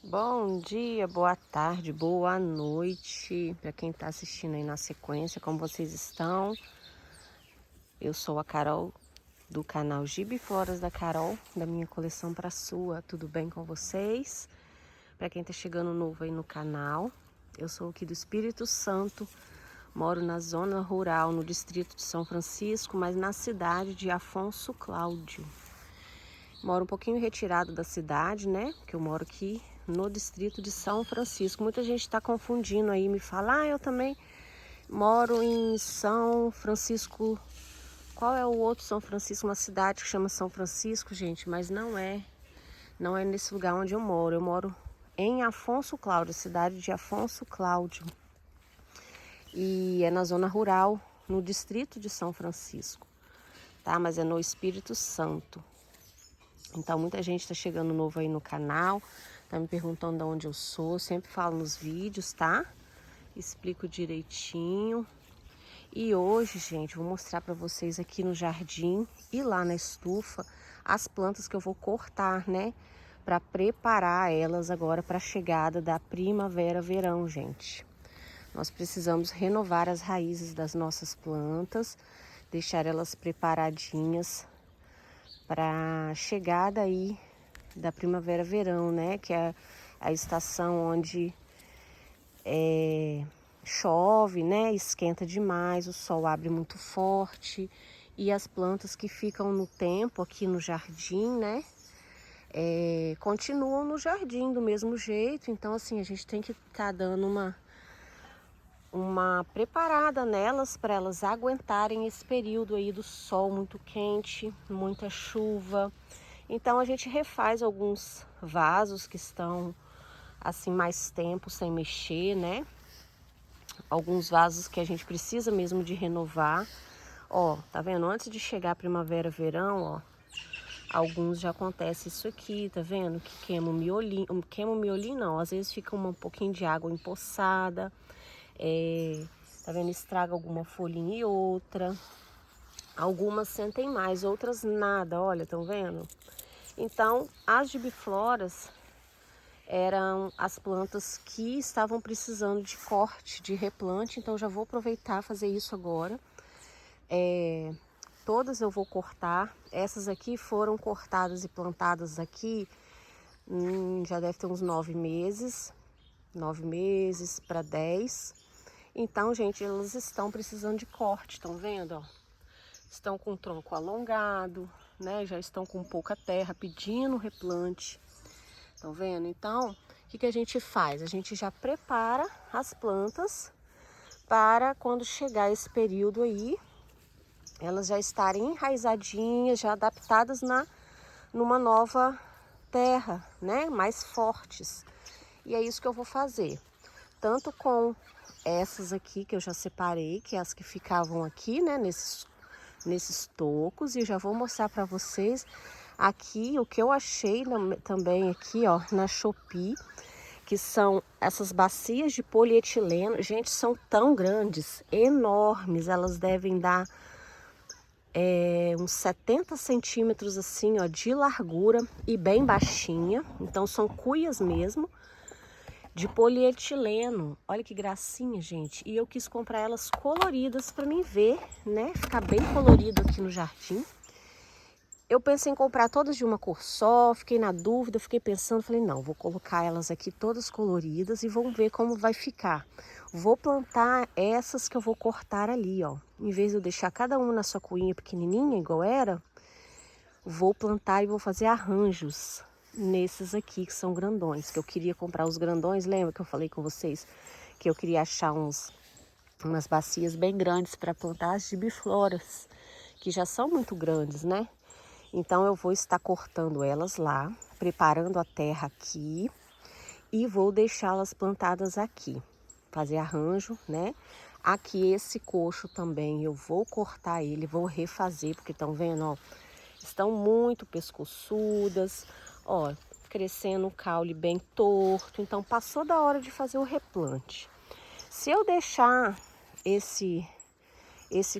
Bom dia, boa tarde, boa noite para quem está assistindo aí na sequência, como vocês estão? Eu sou a Carol do canal Gibifloras da Carol, da minha coleção para sua. Tudo bem com vocês? Para quem está chegando novo aí no canal, eu sou aqui do Espírito Santo, moro na zona rural, no distrito de São Francisco, mas na cidade de Afonso Cláudio. Moro um pouquinho retirado da cidade, né? Que eu moro aqui no distrito de São Francisco. Muita gente está confundindo aí, me fala, eu também moro em São Francisco. Qual é o outro São Francisco? Uma cidade que chama São Francisco, gente, mas não é nesse lugar onde eu moro. Eu moro em Afonso Cláudio, cidade de Afonso Cláudio. E é na zona rural, no distrito de São Francisco, tá? Mas é no Espírito Santo. Então, muita gente está chegando novo aí no canal, tá me perguntando de onde eu sou. Eu sempre falo nos vídeos, tá? Explico direitinho. E hoje, gente, vou mostrar para vocês aqui no jardim e lá na estufa as plantas que eu vou cortar, né? Para preparar elas agora para a chegada da primavera-verão, gente. Nós precisamos renovar as raízes das nossas plantas, deixar elas preparadinhas para a chegada aí da primavera-verão, né? Que é a estação onde chove, né? Esquenta demais, o sol abre muito forte e as plantas que ficam no tempo aqui no jardim, né? Continuam no jardim do mesmo jeito. Então, assim, a gente tem que estar dando uma preparada nelas para elas aguentarem esse período aí do sol muito quente, muita chuva. Então a gente refaz alguns vasos que estão assim mais tempo sem mexer, né? Alguns vasos que a gente precisa mesmo de renovar. Ó, tá vendo? Antes de chegar a primavera, verão, ó, alguns já acontece isso aqui, tá vendo? Que queima o miolinho, não, às vezes fica um pouquinho de água empoçada. Tá vendo? Estraga alguma folhinha e outra. Algumas sentem mais, outras nada, olha, estão vendo? Então, as gibifloras eram as plantas que estavam precisando de corte, de replante, então já vou aproveitar fazer isso agora. Todas eu vou cortar, essas aqui foram cortadas e plantadas aqui, já deve ter uns 9 meses para 10. Então, gente, elas estão precisando de corte, estão vendo, ó? Estão com o tronco alongado, né? Já estão com pouca terra, pedindo replante. Estão vendo? Então, o que a gente faz? A gente já prepara as plantas para quando chegar esse período aí, elas já estarem enraizadinhas, já adaptadas numa nova terra, né? Mais fortes. E é isso que eu vou fazer. Tanto com essas aqui que eu já separei, que é as que ficavam aqui, né? Nesses tocos, e já vou mostrar para vocês aqui o que eu achei também aqui, ó, na Shopee, que são essas bacias de polietileno. Gente, são tão grandes, enormes, elas devem dar uns 70 centímetros assim, ó, de largura e bem baixinha. Então são cuias mesmo de polietileno. Olha que gracinha, gente. E eu quis comprar elas coloridas para mim ver, né? Ficar bem colorido aqui no jardim. Eu pensei em comprar todas de uma cor só, fiquei na dúvida, fiquei pensando, falei, não, vou colocar elas aqui todas coloridas e vamos ver como vai ficar. Vou plantar essas que eu vou cortar ali, ó. Em vez de eu deixar cada uma na sua cuinha pequenininha, igual era, vou plantar e vou fazer arranjos nesses aqui que são grandões, que eu queria comprar os grandões. Lembra que eu falei com vocês que eu queria achar umas bacias bem grandes para plantar as gibifloras, que já são muito grandes, né? Então eu vou estar cortando elas lá, preparando a terra aqui e vou deixá-las plantadas aqui, fazer arranjo, né? Aqui esse coxo também eu vou cortar ele, vou refazer, porque estão vendo, ó, estão muito pescoçudas, ó, crescendo o caule bem torto. Então passou da hora de fazer o replante. Se eu deixar esse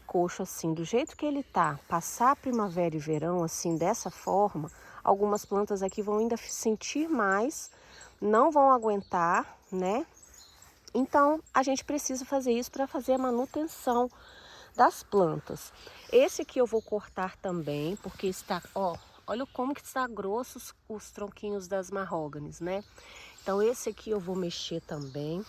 coxo assim, do jeito que ele tá, passar a primavera e verão assim, dessa forma, algumas plantas aqui vão ainda sentir mais não vão aguentar, né? Então, a gente precisa fazer isso para fazer a manutenção das plantas. Esse aqui eu vou cortar também, porque está, ó, olha como que está grossos os tronquinhos das marróganes, né? Então, esse aqui eu vou mexer também.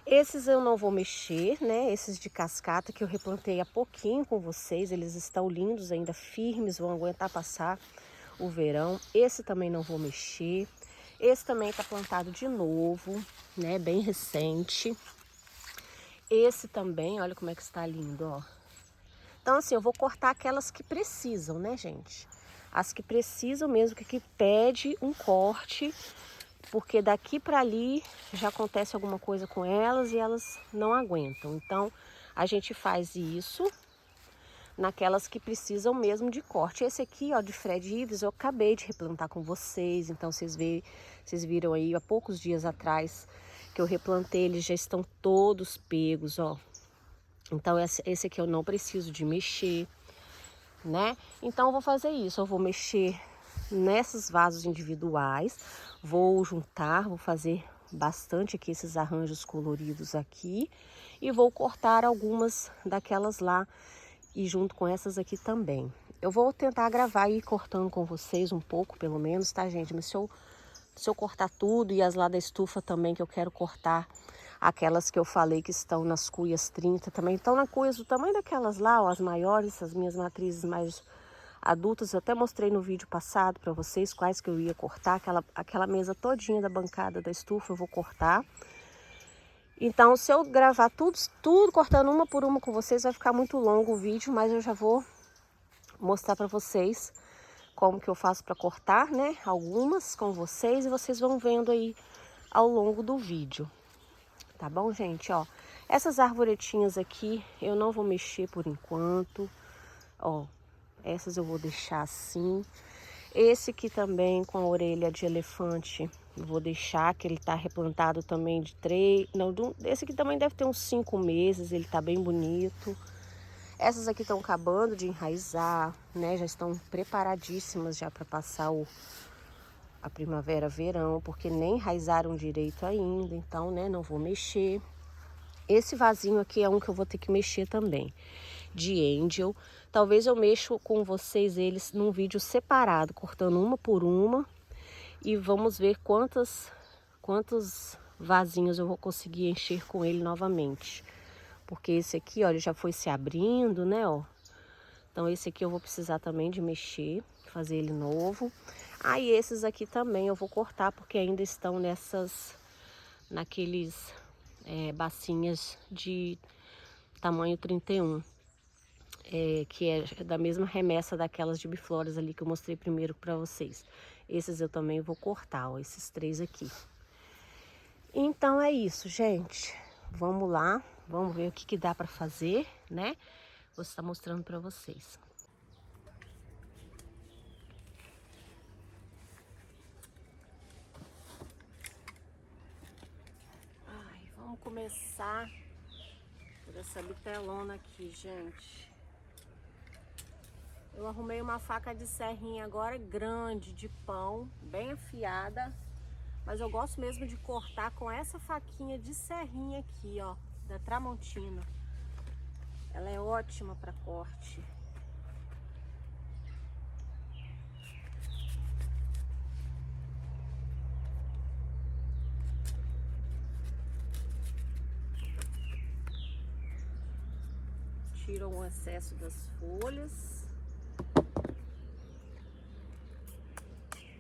Esses eu não vou mexer, né? Esses de cascata que eu replantei há pouquinho com vocês, eles estão lindos ainda, firmes, vão aguentar passar o verão. Esse também não vou mexer. Esse também está plantado de novo, né? Bem recente. Esse também, olha como é que está lindo, ó. Então, assim, eu vou cortar aquelas que precisam, né, gente? As que precisam mesmo, que pede um corte, porque daqui para ali já acontece alguma coisa com elas e elas não aguentam. Então, a gente faz isso naquelas que precisam mesmo de corte. Esse aqui, ó, de Fred Ives, eu acabei de replantar com vocês. Então, vocês viram aí há poucos dias atrás que eu replantei, eles já estão todos pegos, ó. Então, esse aqui eu não preciso de mexer, né? Então, eu vou fazer isso. Eu vou mexer nesses vasos individuais, vou juntar, vou fazer bastante aqui esses arranjos coloridos aqui e vou cortar algumas daquelas lá e junto com essas aqui também. Eu vou tentar gravar e ir cortando com vocês um pouco, pelo menos, tá, gente? Mas se eu cortar tudo e as lá da estufa também, que eu quero cortar aquelas que eu falei que estão nas cuias 30, também estão na cuias do tamanho daquelas lá, ó, as maiores, as minhas matrizes mais adultas. Eu até mostrei no vídeo passado para vocês quais que eu ia cortar. Aquela mesa todinha da bancada da estufa eu vou cortar. Então, se eu gravar tudo cortando uma por uma com vocês, vai ficar muito longo o vídeo, mas eu já vou mostrar para vocês como que eu faço para cortar, né? Algumas com vocês e vocês vão vendo aí ao longo do vídeo. Tá bom, gente? Ó, essas arvoretinhas aqui eu não vou mexer por enquanto. Ó, essas eu vou deixar assim. Esse aqui também com a orelha de elefante, eu vou deixar, que ele tá replantado também de 3... Não, esse aqui também deve ter uns 5 meses, ele tá bem bonito. Essas aqui estão acabando de enraizar, né? Já estão preparadíssimas já para passar a primavera, verão, porque nem enraizaram direito ainda, então, né, não vou mexer. Esse vasinho aqui é um que eu vou ter que mexer também, de Angel. Talvez eu mexo com vocês eles num vídeo separado, cortando uma por uma. E vamos ver quantos vasinhos eu vou conseguir encher com ele novamente. Porque esse aqui, ó, ele já foi se abrindo, né, ó. Então esse aqui eu vou precisar também de mexer, fazer ele novo. Aí esses aqui também eu vou cortar, porque ainda estão naqueles bacinhas de tamanho 31. Que é da mesma remessa daquelas de biflores ali que eu mostrei primeiro para vocês. Esses eu também vou cortar, ó, esses 3 aqui. Então é isso, gente. Vamos lá, vamos ver o que dá para fazer, né? Vou estar mostrando para vocês. Ai, vamos começar por essa bitelona aqui, gente. Eu arrumei uma faca de serrinha agora grande, de pão, bem afiada. Mas eu gosto mesmo de cortar com essa faquinha de serrinha aqui, ó, da Tramontina. Ela é ótima para corte. Tira o excesso das folhas.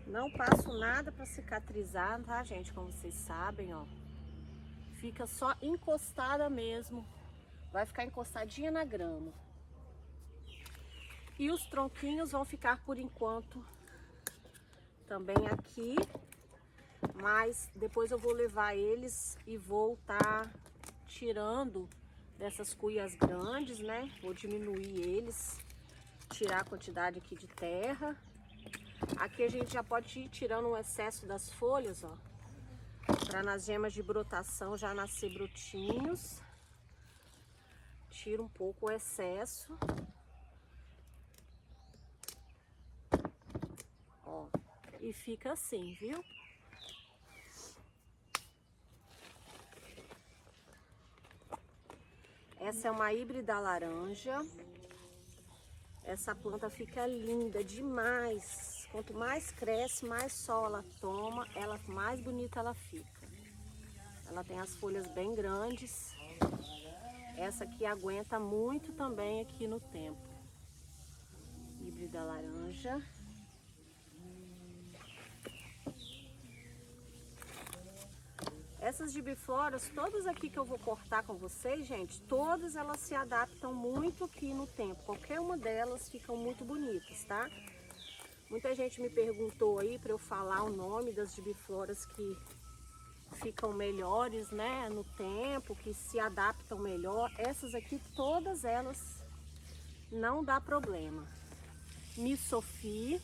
Não passo nada para cicatrizar, tá, gente? Como vocês sabem, ó. Fica só encostada mesmo. Vai ficar encostadinha na grama. E os tronquinhos vão ficar por enquanto também aqui. Mas depois eu vou levar eles e vou estar tirando dessas cuias grandes, né? Vou diminuir eles, tirar a quantidade aqui de terra. Aqui a gente já pode ir tirando o excesso das folhas, ó, para nas gemas de brotação já nascer brotinhos. Tira um pouco o excesso. Ó, e fica assim, viu? Essa é uma híbrida laranja. Essa planta fica linda demais. Quanto mais cresce, mais sol ela toma, mais bonita ela fica. Ela tem as folhas bem grandes. Essa aqui aguenta muito também aqui no tempo. Híbrida laranja. Essas gibifloras, todas aqui que eu vou cortar com vocês, gente, todas elas se adaptam muito aqui no tempo. Qualquer uma delas ficam muito bonitas, tá? Muita gente me perguntou aí para eu falar o nome das gibifloras que ficam melhores, né, no tempo, que se adaptam melhor. Essas aqui, todas elas não dá problema. Miss Sophie.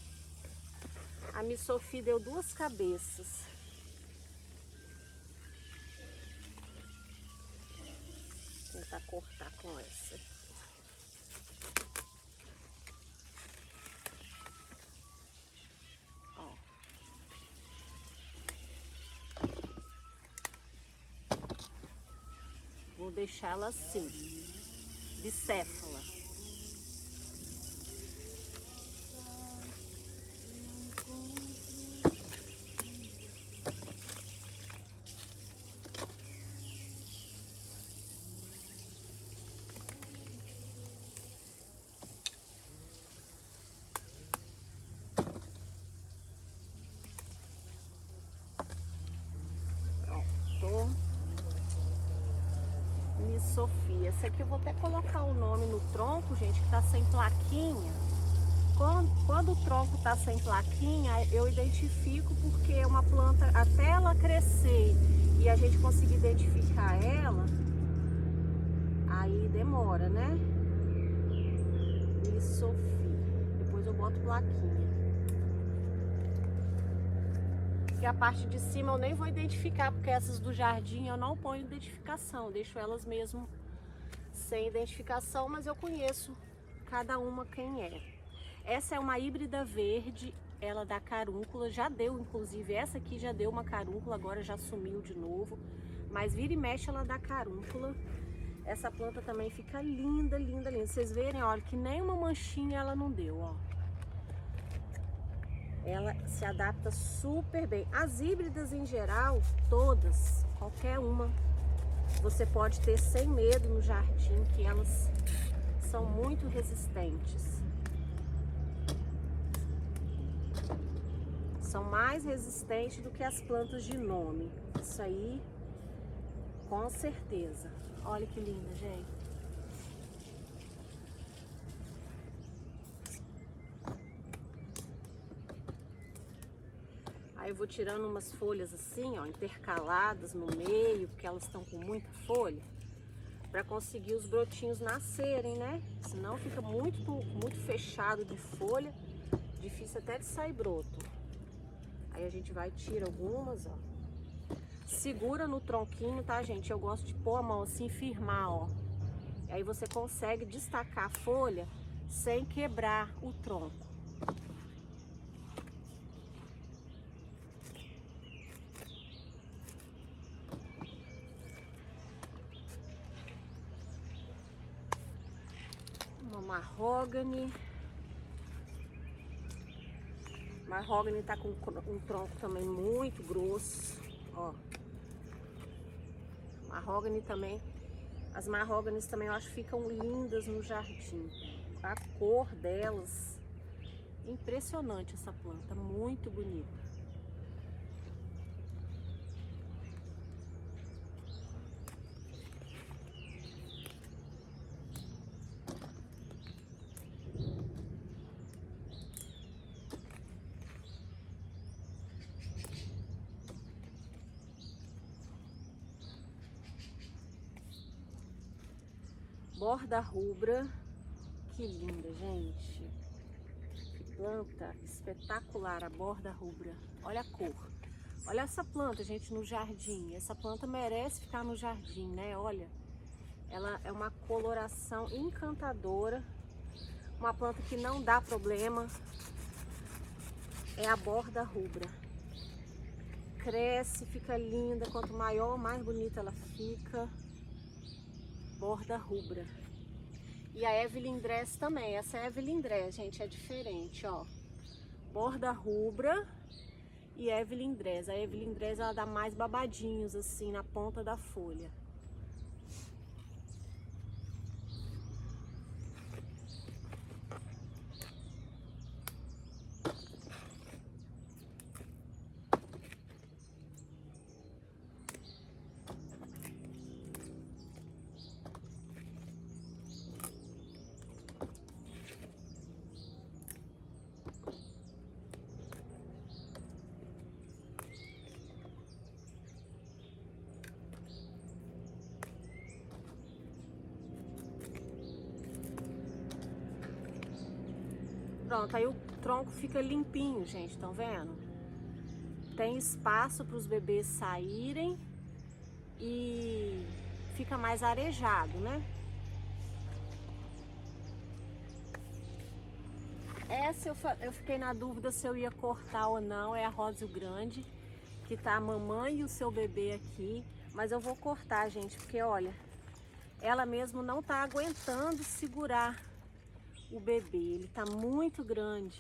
A Miss Sophie deu 2 cabeças. Vou tentar cortar com essa. Ó. Vou deixar ela assim, bicéfala. Miss Sophie. Essa aqui eu vou até colocar o nome no tronco, gente, que tá sem plaquinha. Quando o tronco tá sem plaquinha, eu identifico, porque é uma planta, até ela crescer e a gente conseguir identificar ela, aí demora, né? Miss Sophie. Depois eu boto plaquinha. E a parte de cima eu nem vou identificar, porque essas do jardim eu não ponho identificação, deixo elas mesmo sem identificação, mas eu conheço cada uma quem é. Essa é uma híbrida verde, ela dá carúncula, já deu, inclusive essa aqui já deu uma carúncula, agora já sumiu de novo, mas vira e mexe ela dá carúncula. Essa planta também fica linda, linda, linda. Vocês verem, olha, que nem uma manchinha ela não deu, ó. Ela se adapta super bem. As híbridas em geral, todas, qualquer uma, você pode ter sem medo no jardim, que elas são muito resistentes. São mais resistentes do que as plantas de nome. Isso aí, com certeza. Olha que linda, gente. Aí eu vou tirando umas folhas assim, ó, intercaladas no meio, porque elas estão com muita folha, para conseguir os brotinhos nascerem, né? Senão fica muito fechado de folha, difícil até de sair broto. Aí a gente vai tirar algumas, ó. Segura no tronquinho, tá, gente? Eu gosto de pôr a mão assim e firmar, ó. E aí você consegue destacar a folha sem quebrar o tronco. Uma mahogany. Mahogany tá com um tronco também muito grosso, ó. Mahogany também, as mahogany's também eu acho que ficam lindas no jardim. A cor delas, impressionante essa planta, muito bonita. Borda rubra, que linda, gente. Que planta espetacular, a borda rubra. Olha a cor. Olha essa planta, gente, no jardim. Essa planta merece ficar no jardim, né? Olha, ela é uma coloração encantadora. Uma planta que não dá problema. É a borda rubra. Cresce, fica linda. Quanto maior, mais bonita ela fica. borda rubra. E a Evelyn Dress também. Essa Evelyn Dress, gente, é diferente, ó. Borda rubra e Evelyn Dress. A Evelyn Dress, ela dá mais babadinhos assim na ponta da folha. Pronto, aí o tronco fica limpinho, gente, estão vendo? Tem espaço para os bebês saírem e fica mais arejado, né? Essa eu fiquei na dúvida se eu ia cortar ou não, é a Róseo Grande, que tá a mamãe e o seu bebê aqui, mas eu vou cortar, gente, porque olha, ela mesmo não tá aguentando segurar o bebê, ele tá muito grande.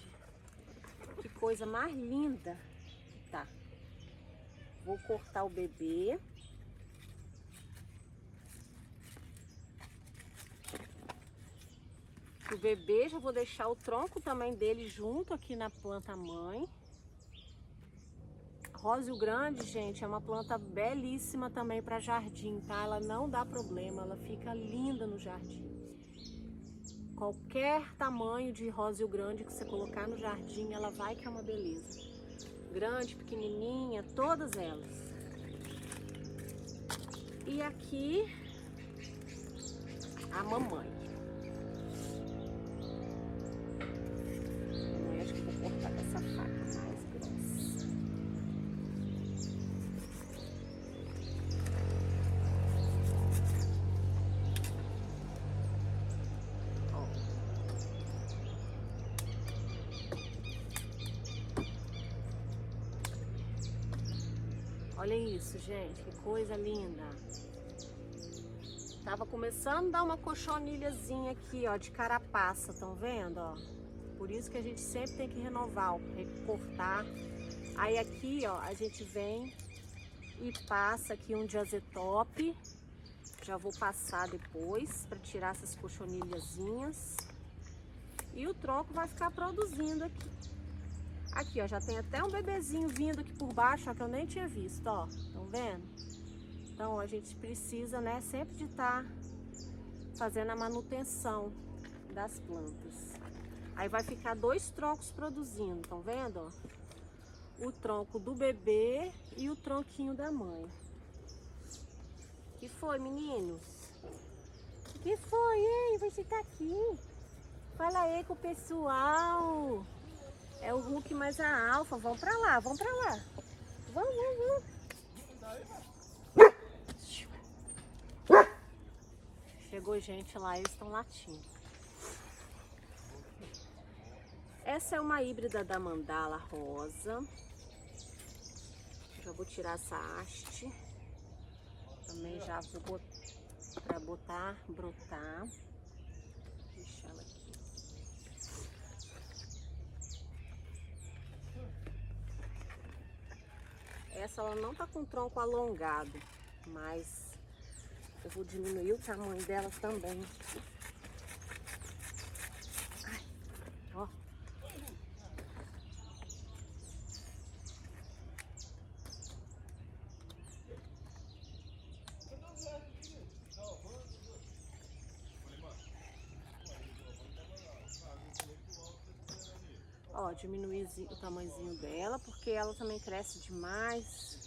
Que coisa mais linda que tá. Vou cortar o bebê. O bebê, já vou deixar o tronco também dele junto aqui na planta mãe. Róseo Grande, gente, é uma planta belíssima também para jardim, tá? Ela não dá problema, ela fica linda no jardim. Qualquer tamanho de Róseo Grande que você colocar no jardim, ela vai que é uma beleza. Grande, pequenininha, todas elas. E aqui, a mamãe. Eu acho que vou cortar com essa faca mais grossa. Olha isso, gente, que coisa linda. Tava começando a dar uma cochonilhazinha aqui, ó, de carapaça, estão vendo, ó? Por isso que a gente sempre tem que renovar, recortar. Aí aqui, ó, a gente vem e passa aqui um diazetope. Já vou passar depois para tirar essas cochonilhazinhas. E o tronco vai ficar produzindo aqui. Aqui, ó, já tem até um bebezinho vindo aqui por baixo, ó, que eu nem tinha visto, ó. Estão vendo? Então, a gente precisa, né, sempre de estar fazendo a manutenção das plantas. Aí vai ficar 2 troncos produzindo, estão vendo, ó? O tronco do bebê e o tronquinho da mãe. Que foi, meninos? Que foi, hein? Você tá aqui? Fala aí com o pessoal. É o Hulk mais a Alfa. Vão pra lá, vão pra lá. Vão. Chegou gente lá, eles estão latindo. Essa é uma híbrida da mandala rosa. Já vou tirar essa haste. Também já vou para botar, brotar. Deixa ela aqui. Essa ela não tá com o tronco alongado, mas eu vou diminuir o tamanho dela também. Ai, ó. Ó, diminuir o tamanhozinho dela, porque ela também cresce demais.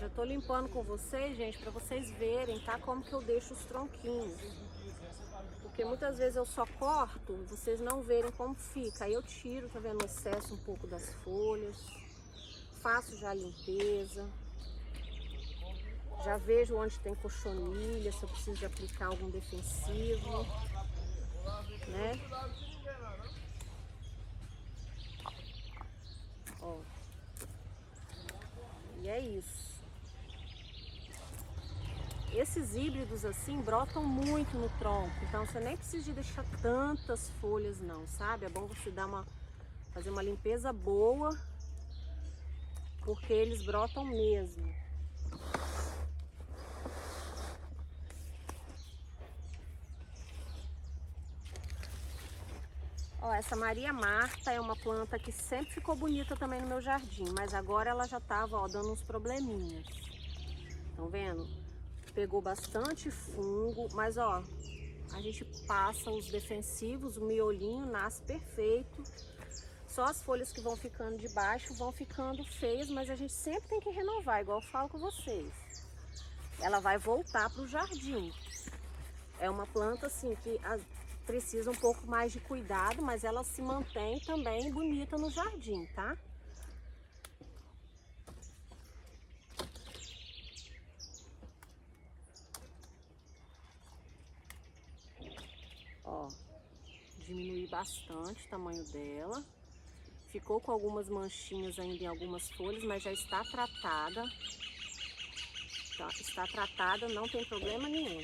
já tô limpando com vocês, gente, para vocês verem, tá? Como que eu deixo os tronquinhos. Porque muitas vezes eu só corto, vocês não verem como fica. Aí eu tiro, tá vendo, o excesso um pouco das folhas. Faço já a limpeza. Já vejo onde tem cochonilha, se eu preciso de aplicar algum defensivo, né? Ó. E é isso. Esses híbridos assim brotam muito no tronco, então você nem precisa de deixar tantas folhas não, sabe? É bom você fazer uma limpeza boa, porque eles brotam mesmo. Ó, essa Maria Marta é uma planta que sempre ficou bonita também no meu jardim, mas agora ela já tava, ó, dando uns probleminhas. Estão vendo? Pegou bastante fungo, mas ó, a gente passa os defensivos, o miolinho nasce perfeito. Só as folhas que vão ficando de baixo vão ficando feias, mas a gente sempre tem que renovar, igual eu falo com vocês. Ela vai voltar para o jardim. É uma planta assim que precisa um pouco mais de cuidado, mas ela se mantém também bonita no jardim, tá? Ó, diminui bastante o tamanho dela. Ficou com algumas manchinhas ainda em algumas folhas, mas já está tratada. Tá, está tratada, não tem problema nenhum.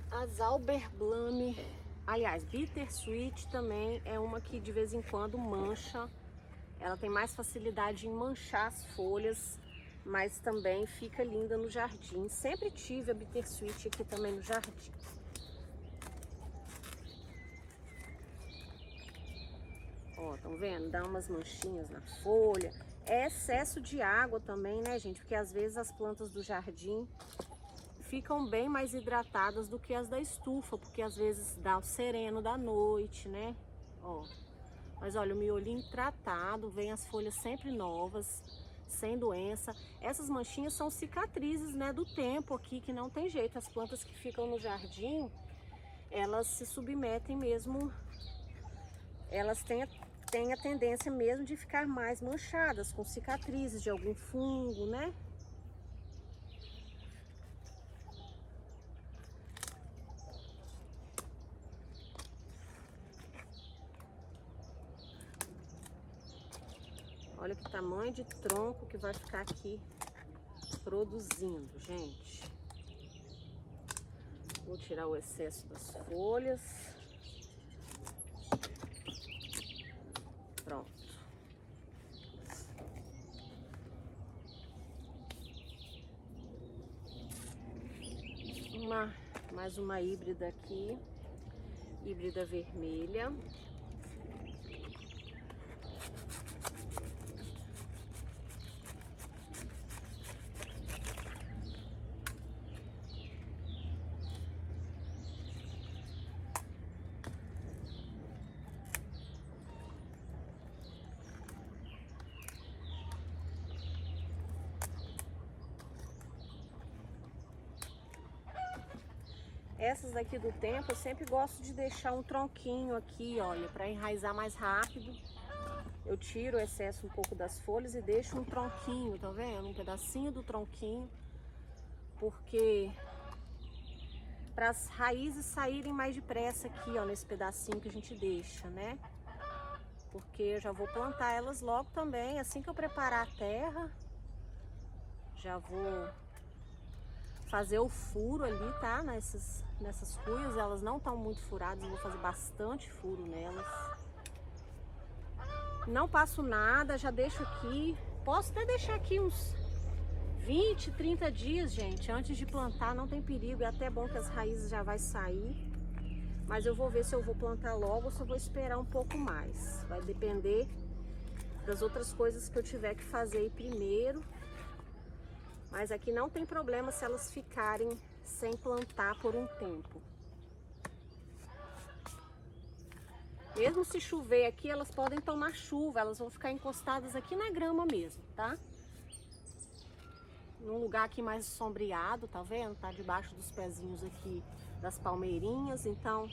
A Zauberblüme, aliás, Bittersweet também é uma que de vez em quando mancha. Ela tem mais facilidade em manchar as folhas, mas também fica linda no jardim. Sempre tive a Bittersweet aqui também no jardim. Ó, estão vendo? Dá umas manchinhas na folha. É excesso de água também, né, gente? Porque às vezes as plantas do jardim ficam bem mais hidratadas do que as da estufa, porque às vezes dá o sereno da noite, né? Ó. Mas olha, o miolinho tratado, vem as folhas sempre novas, sem doença. Essas manchinhas são cicatrizes, né, do tempo aqui, que não tem jeito. As plantas que ficam no jardim, elas se submetem mesmo, elas têm a tendência mesmo de ficar mais manchadas, com cicatrizes de algum fungo, né? Olha que tamanho de tronco que vai ficar aqui produzindo, gente. Vou tirar o excesso das folhas. Pronto. Mais uma híbrida aqui, híbrida vermelha. Essas daqui do tempo, eu sempre gosto de deixar um tronquinho aqui, olha, para enraizar mais rápido. Eu tiro o excesso um pouco das folhas e deixo um tronquinho, tá vendo? Um pedacinho do tronquinho, porque para as raízes saírem mais depressa aqui, ó, nesse pedacinho que a gente deixa, né? Porque eu já vou plantar elas logo também, assim que eu preparar a terra, já vou fazer o furo ali, tá? Nessas cuias, elas não estão muito furadas, eu vou fazer bastante furo nelas. Não passo nada, já deixo aqui. Posso até deixar aqui uns 20, 30 dias, gente, antes de plantar, não tem perigo. É até bom que as raízes já vai sair. Mas eu vou ver se eu vou plantar logo ou se eu vou esperar um pouco mais. Vai depender das outras coisas que eu tiver que fazer aí primeiro. Mas aqui não tem problema se elas ficarem sem plantar por um tempo. Mesmo se chover aqui, elas podem tomar chuva, elas vão ficar encostadas aqui na grama mesmo, tá? Num lugar aqui mais sombreado, tá vendo? Tá debaixo dos pezinhos aqui das palmeirinhas, então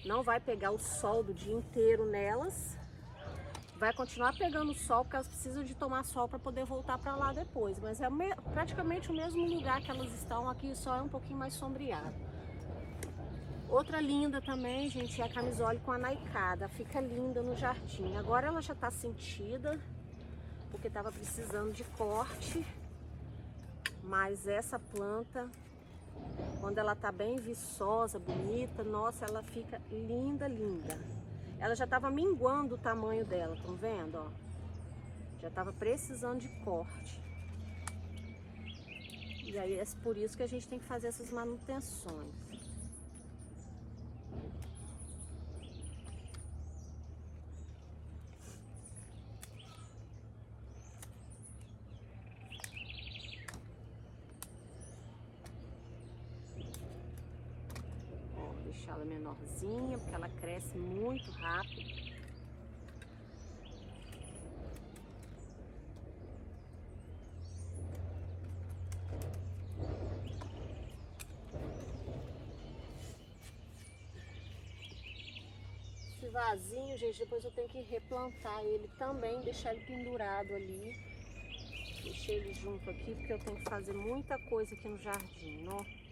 não vai pegar o sol do dia inteiro nelas. Vai continuar pegando sol, porque elas precisam de tomar sol para poder voltar para lá depois. Mas é praticamente o mesmo lugar que elas estão aqui, só é um pouquinho mais sombreado. Outra linda também, gente, é a camisole com anaicada. Fica linda no jardim. Agora ela já tá sentida, porque tava precisando de corte. Mas essa planta, quando ela tá bem viçosa, bonita, nossa, ela fica linda, linda. Ela já tava minguando o tamanho dela, estão vendo, ó? Já tava precisando de corte. E aí é por isso que a gente tem que fazer essas manutenções. Deixar ela menorzinha, porque ela cresce muito rápido. Esse vasinho, gente, depois eu tenho que replantar ele também, deixar ele pendurado ali. Deixei ele junto aqui, porque eu tenho que fazer muita coisa aqui no jardim, ó.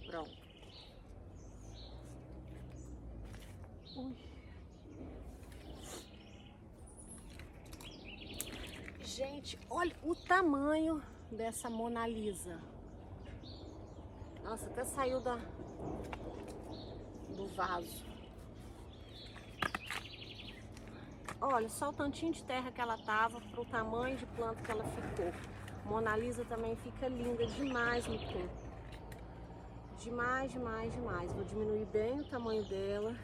Pronto. Ui. Gente, olha o tamanho dessa Mona Lisa. Nossa, até saiu do vaso. Olha, só o tantinho de terra que ela tava pro tamanho de planta que ela ficou. Mona Lisa também fica linda demais no tempo. Demais, demais, demais. Vou diminuir bem o tamanho dela.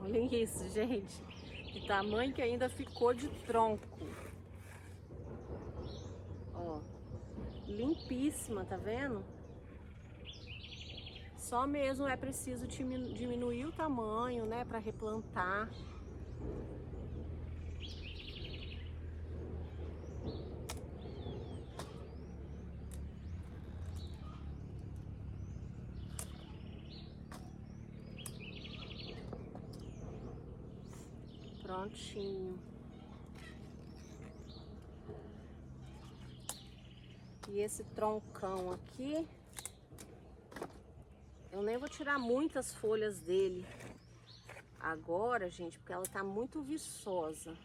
Olhem isso, gente. Que tamanho que ainda ficou de tronco. Ó. Limpíssima, tá vendo? Só mesmo é preciso diminuir o tamanho, né, para replantar. Prontinho. E esse troncão aqui, eu nem vou tirar muitas folhas dele agora, gente, porque ela tá muito viçosa.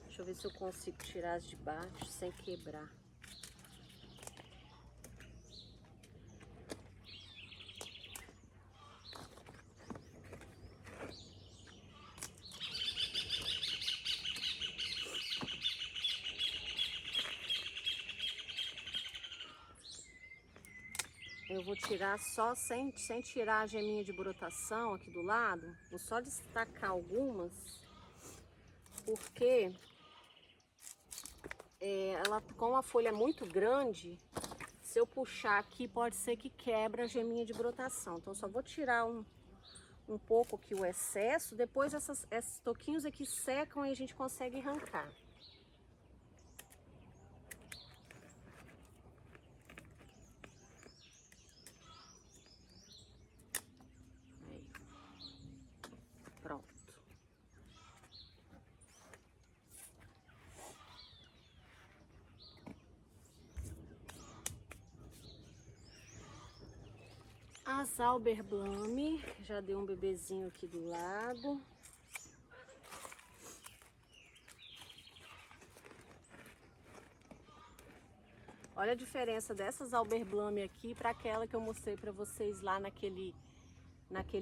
Deixa eu ver se eu consigo tirar as de baixo sem quebrar. Eu vou tirar só, sem tirar a geminha de brotação aqui do lado. Vou só destacar algumas, porque ela, com a folha muito grande, se eu puxar aqui, pode ser que quebra a geminha de brotação. Então, só vou tirar um pouco aqui o excesso. Depois, esses toquinhos aqui secam e a gente consegue arrancar. Pronto. as Auberblume, já deu um bebezinho aqui do lado. Olha a diferença dessas Auberblume aqui para aquela que eu mostrei para vocês lá naquele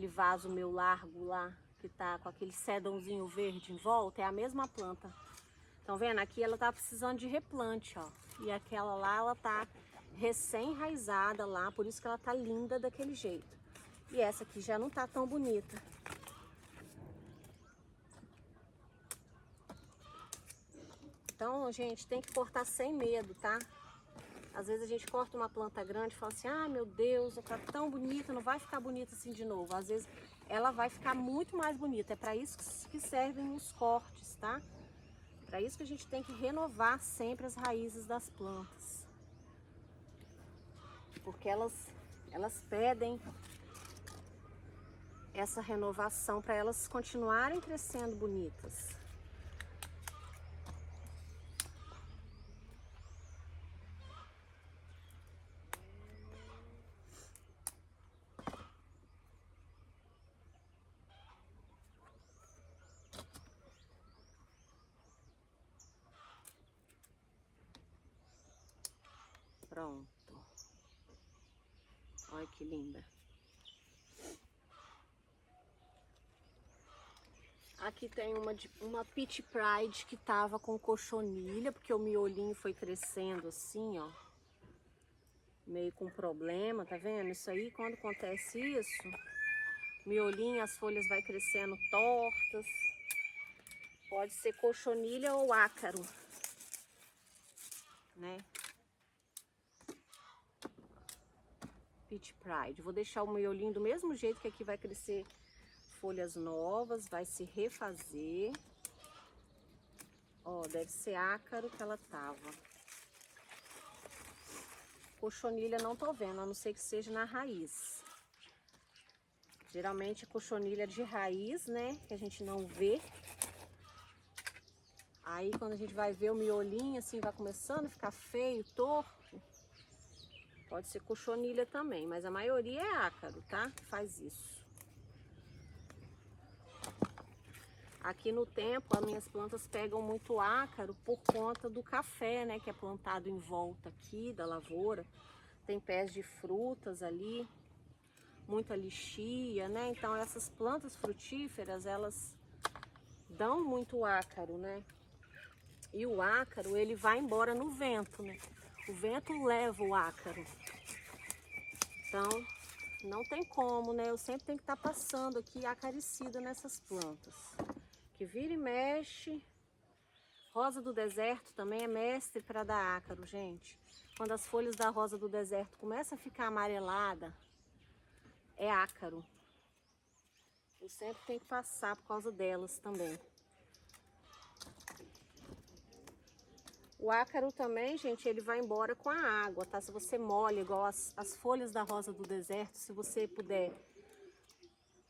vaso meu largo lá, que tá com aquele sedãozinho verde em volta. É a mesma planta. Estão vendo? Aqui ela tá precisando de replante, ó. E aquela lá, ela tá recém-enraizada lá, por isso que ela tá linda daquele jeito. E essa aqui já não tá tão bonita. Então, gente, tem que cortar sem medo, tá? Às vezes a gente corta uma planta grande e fala assim, ah, meu Deus, ela tá tão bonita, não vai ficar bonita assim de novo. Às vezes ela vai ficar muito mais bonita. É para isso que servem os cortes, tá? Para isso que a gente tem que renovar sempre as raízes das plantas. Porque elas pedem essa renovação para elas continuarem crescendo bonitas. Pronto. Olha que linda. Aqui tem uma Peach Pride que tava com cochonilha, porque o miolinho foi crescendo assim, ó. Meio com problema, tá vendo? Isso aí, quando acontece isso, miolinho, as folhas vai crescendo tortas. Pode ser cochonilha ou ácaro, né? Peach Pride. Vou deixar o miolinho do mesmo jeito, que aqui vai crescer folhas novas, vai se refazer. Ó, deve ser ácaro que ela tava. Cochonilha não tô vendo, a não ser que seja na raiz. Geralmente cochonilha de raiz, né, que a gente não vê. Aí quando a gente vai ver o miolinho, assim, vai começando a ficar feio, torto. Pode ser cochonilha também, mas a maioria é ácaro, tá? Que faz isso. Aqui no tempo, as minhas plantas pegam muito ácaro por conta do café, né? Que é plantado em volta aqui da lavoura. Tem pés de frutas ali, muita lixia, né? Então essas plantas frutíferas, elas dão muito ácaro, né? E o ácaro, ele vai embora no vento, né? O vento leva o ácaro. Então, não tem como, né? Eu sempre tenho que estar passando aqui acaricida nessas plantas. Que vira e mexe. Rosa do deserto também é mestre para dar ácaro, gente. Quando as folhas da rosa do deserto começam a ficar amarelada, é ácaro. Eu sempre tenho que passar por causa delas também. O ácaro também, gente, ele vai embora com a água, tá? Se você molha, igual as folhas da rosa do deserto, se você puder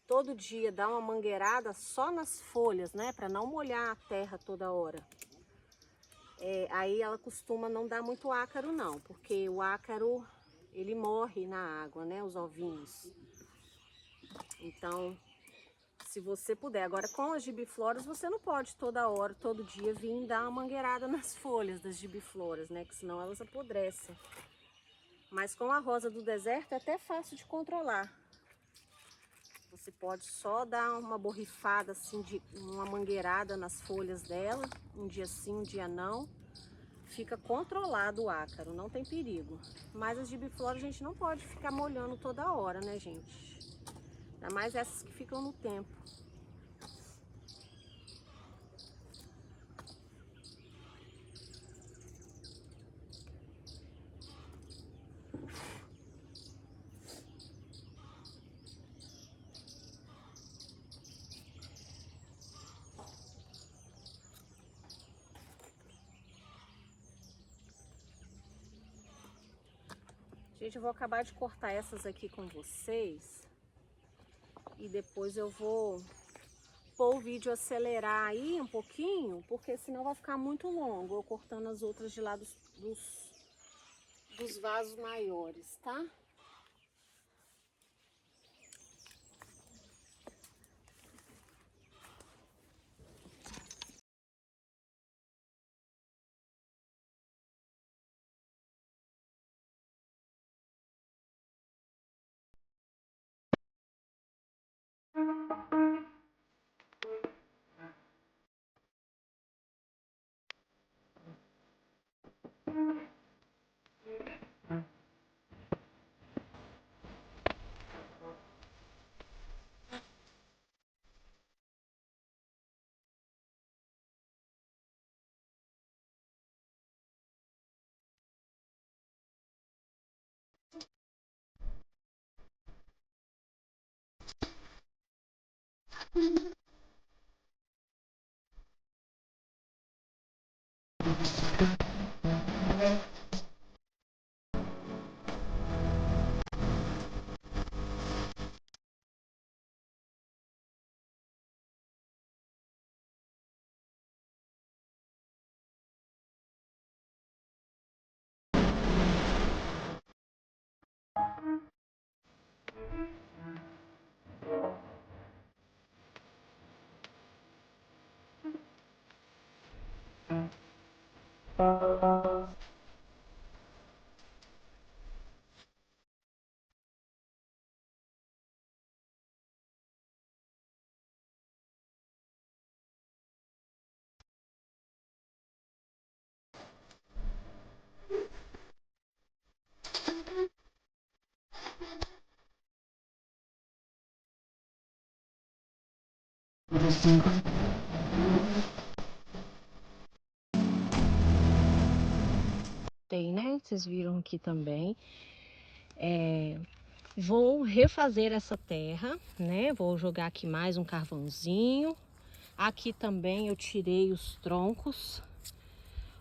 todo dia dar uma mangueirada só nas folhas, né? Para não molhar a terra toda hora. Aí ela costuma não dar muito ácaro não, porque o ácaro, ele morre na água, né? Os ovinhos. Então, se você puder. Agora, com as gibifloras, você não pode toda hora, todo dia, vir dar uma mangueirada nas folhas das gibifloras, né? Que senão elas apodrecem. Mas com a rosa do deserto é até fácil de controlar. Você pode só dar uma borrifada, assim, uma mangueirada nas folhas dela. Um dia sim, um dia não. Fica controlado o ácaro, não tem perigo. Mas as gibifloras a gente não pode ficar molhando toda hora, né, gente? Ainda mais essas que ficam no tempo. Gente, eu vou acabar de cortar essas aqui com vocês. E depois eu vou pôr o vídeo acelerar aí um pouquinho, porque senão vai ficar muito longo eu cortando as outras de lá dos vasos maiores, tá? Tem, né? Vocês viram aqui também. Vou refazer essa terra, né? Vou jogar aqui mais um carvãozinho. Aqui também eu tirei os troncos.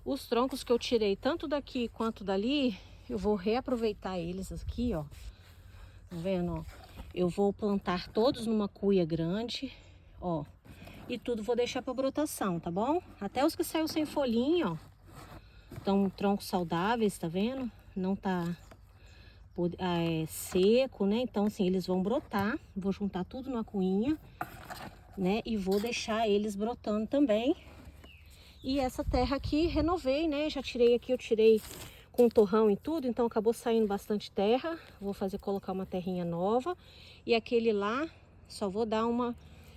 Os troncos que eu tirei tanto daqui quanto dali, eu vou reaproveitar eles aqui, ó. Tá vendo, ó? Eu vou plantar todos numa cuia grande, ó. E tudo vou deixar para brotação, tá bom? Até os que saiu sem folhinha, ó. Estão troncos saudáveis, tá vendo? Não tá seco, né? Então, assim, eles vão brotar. Vou juntar tudo numa cuinha, né? E vou deixar eles brotando também. E essa terra aqui, renovei, né? Já tirei aqui, eu tirei com torrão e tudo, então acabou saindo bastante terra. Vou colocar uma terrinha nova. E aquele lá, só vou dar uma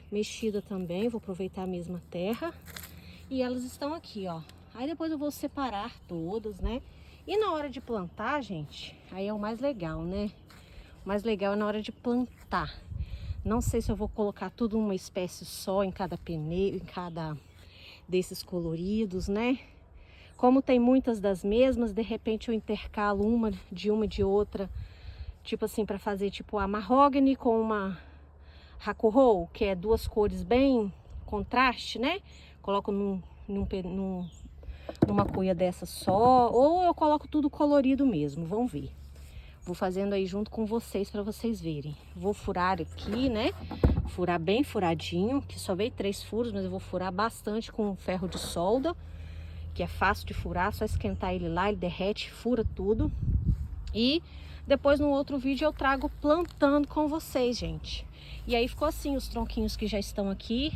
mexida também, vou aproveitar a mesma terra. E elas estão aqui, ó. Aí depois eu vou separar todas, né? E na hora de plantar, gente, aí é o mais legal, né? O mais legal é na hora de plantar. Não sei se eu vou colocar tudo uma espécie só em cada pneu, em cada desses coloridos, né? Como tem muitas das mesmas, de repente eu intercalo uma de outra, tipo assim, para fazer tipo a mahogany com uma Hakuhou, que é duas cores bem contraste, né? Coloco numa cuia dessa só, ou eu coloco tudo colorido mesmo, vão ver. Vou fazendo aí junto com vocês para vocês verem. Vou furar aqui, né? Furar bem furadinho, que só veio 3 furos, mas eu vou furar bastante com ferro de solda, que é fácil de furar, só esquentar ele lá, ele derrete, fura tudo. E depois no outro vídeo eu trago plantando com vocês, gente. E aí ficou assim os tronquinhos que já estão aqui.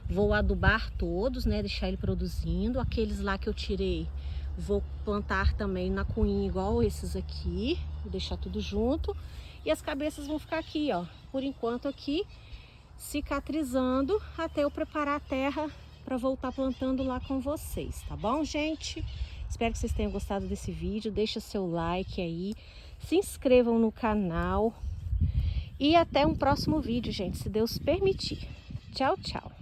Vou adubar todos, né? Deixar ele produzindo. Aqueles lá que eu tirei, vou plantar também na cuinha igual esses aqui. Vou deixar tudo junto. E as cabeças vão ficar aqui, ó. Por enquanto aqui, cicatrizando até eu preparar a terra para voltar plantando lá com vocês, tá bom, gente? Espero que vocês tenham gostado desse vídeo. Deixa seu like aí. Se inscrevam no canal. E até um próximo vídeo, gente, se Deus permitir. Tchau, tchau.